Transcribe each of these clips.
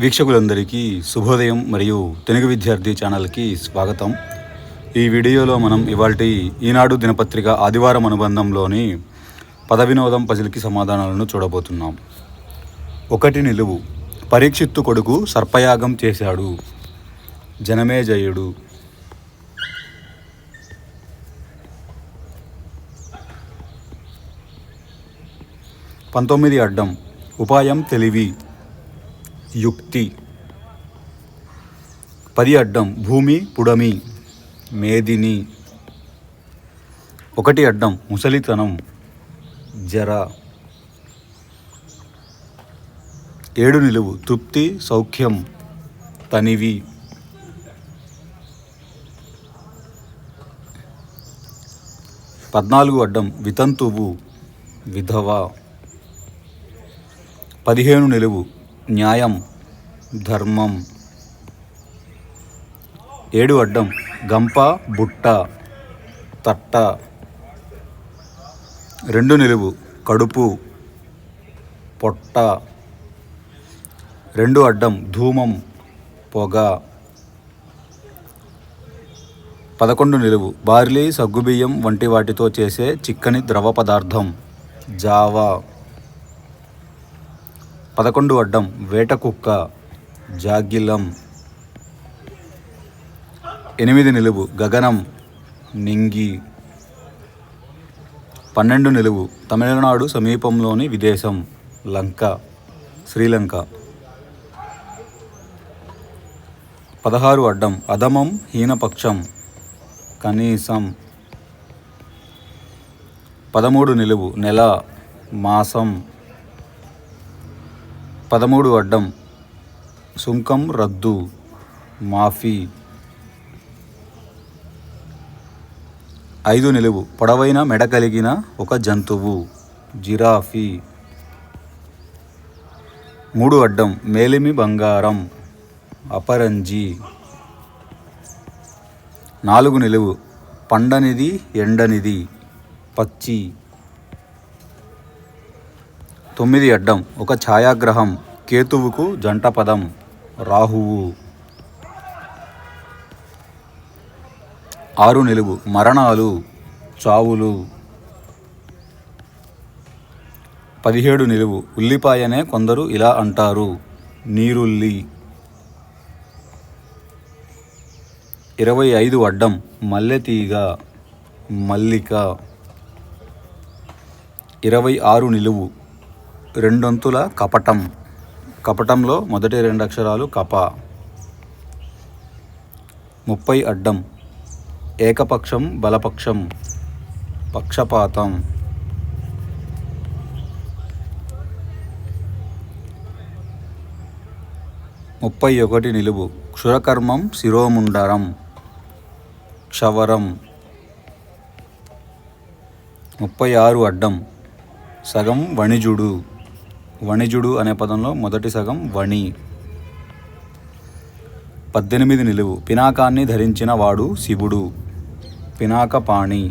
వీక్షకులందరికీ శుభోదయం మరియు తెలుగు విద్యార్థి ఛానల్కి స్వాగతం. ఈ వీడియోలో మనం ఇవాల్టి ఈనాడు దినపత్రిక ఆదివారం అనుబంధంలోని పద వినోదం పజిల్కి సమాధానాలను చూడబోతున్నాం. 1 నిలువు. పరీక్షిత్తు కొడుకు సర్పయాగం చేశాడు. జనమేజయుడు. 19 అడ్డం. ఉపాయం తెలివి, యుక్తి. 10 అడ్డం. భూమి పుడమి, మేదిని. 1 అడ్డం. ముసలితనం, జర. 7 నిలువు. తృప్తి సౌఖ్యం, తనివి. 14 అడ్డం. వితంతువు, విధవ. 15 నిలువు. న్యాయం, ధర్మం. 7 అడ్డం. గంప, బుట్ట, తట్ట. 2 నిలువు. కడుపు, పొట్ట. 2 అడ్డం. ధూమం, పొగ. 11 నిలువు. బార్లీ, సగ్గుబియ్యం వంటి వాటితో చేసే చిక్కని ద్రవ పదార్థం, జావా. 11 అడ్డం. వేటకుక్క, జాగిలం. 8 నిలువు. గగనం, నింగి. 12 నిలువు. తమిళనాడు సమీపంలోని విదేశం, లంక, శ్రీలంక. 16 అడ్డం. అధమం, హీనపక్షం, కనీసం. 13 నిలువు. నెల, మాసం. 13 అడ్డం. సుంకం రద్దు, మాఫీ. 5 నిలువు. పొడవైన మెడ కలిగిన ఒక జంతువు, జిరాఫీ. 3 అడ్డం. మేలిమి బంగారం, అపరంజి. 4 నిలువు. పండనిది ఎండనిది, పచ్చి. 9 అడ్డం. ఒక ఛాయాగ్రహం, కేతువుకు జంట పదం, రాహువు. 6 నిలువు. మరణాలు, చావులు. 17 నిలువు. ఉల్లిపాయనే కొందరు ఇలా అంటారు, నీరుల్లి. 25 అడ్డం. మల్లెతీగ, మల్లిక. 26 నిలువు. రెండొంతుల కపటం. కపటంలో మొదటి 2 అక్షరాలు కప. 30 అడ్డం. ఏకపక్షం, బలపక్షం, పక్షపాతం. 31 నిలువు. క్షురకర్మం, శిరోముండరం, క్షవరం. 36 అడ్డం. సగం వణిజుడు. వణిజుడు అనే పదంలో మొదటి సగం వణి. 18 నిలువు. పినాకాన్ని ధరించిన వాడు శివుడు, పినాకపాణి.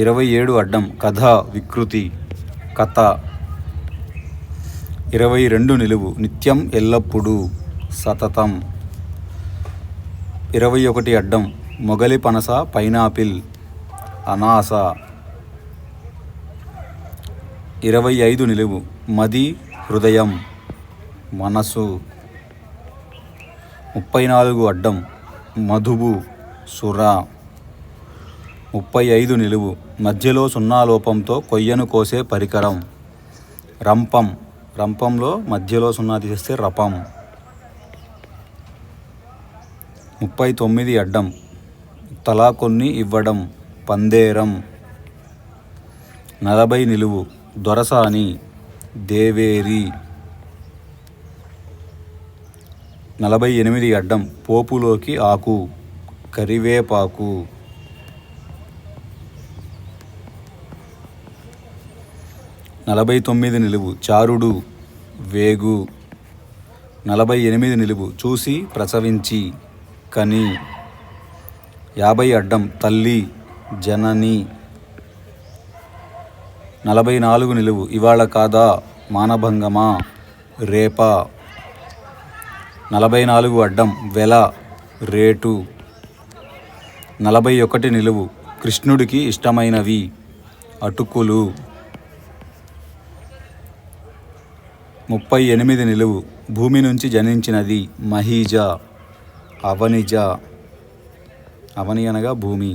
27 అడ్డం. కథ, వికృతి, కథ. 22 నిలువు. నిత్యం, ఎల్లప్పుడూ, సతతం. 21 అడ్డం. మొగలి పనస, పైనాపిల్, అనాస. 25 నిలువు. మది, హృదయం, మనసు. 34 అడ్డం. మధువు, సుర. 35 నిలువు. మధ్యలో సున్నాలోపంతో కొయ్యను కోసే పరికరం, రంపం. రంపంలో మధ్యలో సున్నా తీసేస్తే రపం. 39 అడ్డం. తలా కొన్ని ఇవ్వడం, పందేరం. 40 నిలువు. దొరసాని, దేవేరి. 48 అడ్డం. పోపులోకి ఆకు, కరివేపాకు. 49 నిలువు. చారుడు, వేగు. 48 నిలువు. చూసి, ప్రసవించి, కని. 50 అడ్డం. తల్లి, జనని. 44 నిలువు ఇవాళ కాదా మానభంగమా రేప. 44 అడ్డం వెల రేటు. 41 నిలువు కృష్ణుడికి ఇష్టమైనవి అటుకులు. 38 నిలువు భూమి నుంచి జనించినది మహీజ అవనిజ. అవని అనగా భూమి.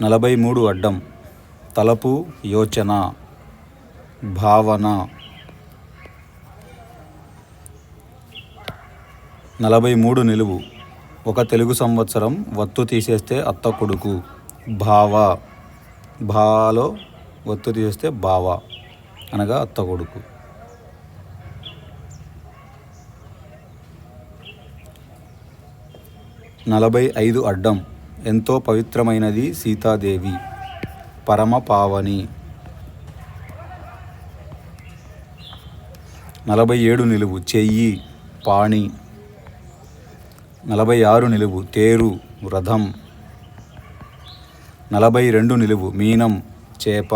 43 అడ్డం తలపు యోచన భావన. 43 నిలువు ఒక తెలుగు సంవత్సరం వత్తు తీసేస్తే అత్త కొడుకు భావ. భాలో వత్తు తీసేస్తే బావ అనగా అత్త కొడుకు. 45 అడ్డం ఎంతో పవిత్రమైనది సీతాదేవి పరమ పావని. 47 నిలువు చెయ్యి పాణి. 46 నిలువు తేరు రథం. 42 నిలువు మీనం చేప.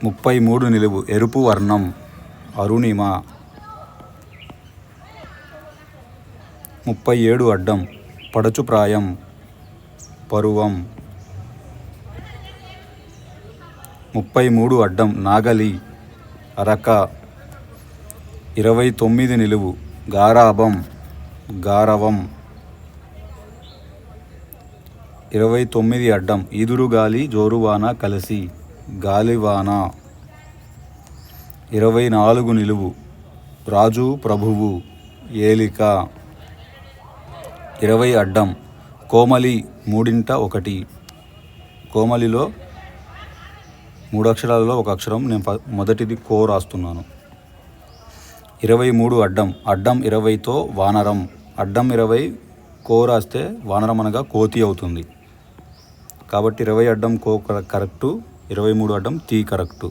33 నిలువు ఎరుపు వర్ణం అరుణిమ. 37 అడ్డం పడచు ప్రాయం పరువం. 33 అడ్డం నాగలి అరక. 29 నిలువు గారాబం గారవం. 29 అడ్డం ఈదురుగాలి జోరువాన కలిసి గాలివాన. 24 నిలువు రాజు ప్రభువు ఏలిక. 20 అడ్డం కోమలి మూడింట ఒకటి. కోమలిలో 3 అక్షరాలలో ఒక అక్షరం నేను మొదటిది కో రాస్తున్నాను. 23 అడ్డం అడ్డం 20తో వానరం. అడ్డం 20 కో రాస్తే వానరం అనగా కోతి అవుతుంది. కాబట్టి 20 అడ్డం కో కరెక్టు, 23 అడ్డం తీ కరెక్టు.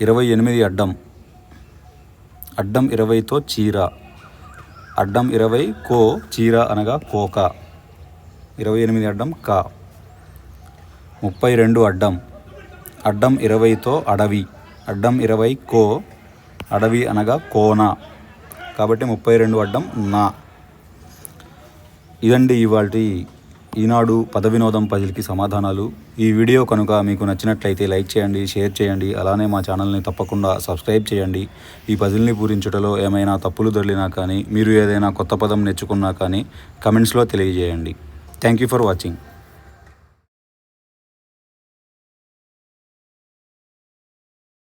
28 అడ్డం అడ్డం 20తో చీర. అడ్డం 20 కో చీర అనగా కోక. 28 అడ్డం కా. 32 అడ్డం అడ్డం 20తో అడవి. అడ్డం 20 కో అడవి అనగా కోన. కాబట్టి 32 అడ్డం నా. ఇదండి ఇవాల్టి ఈనాడు పద వినోదం పజిల్కి సమాధానాలు. ఈ వీడియో కనుక మీకు నచ్చినట్లయితే లైక్ చేయండి, షేర్ చేయండి. అలానే మా ఛానల్ని తప్పకుండా సబ్స్క్రైబ్ చేయండి. ఈ పజిల్ని పూరించడంలో ఏమైనా తప్పులు దొర్లినా కానీ, మీరు ఏదైనా కొత్త పదం నేర్చుకున్నా కానీ కమెంట్స్లో తెలియజేయండి. Thank you for watching.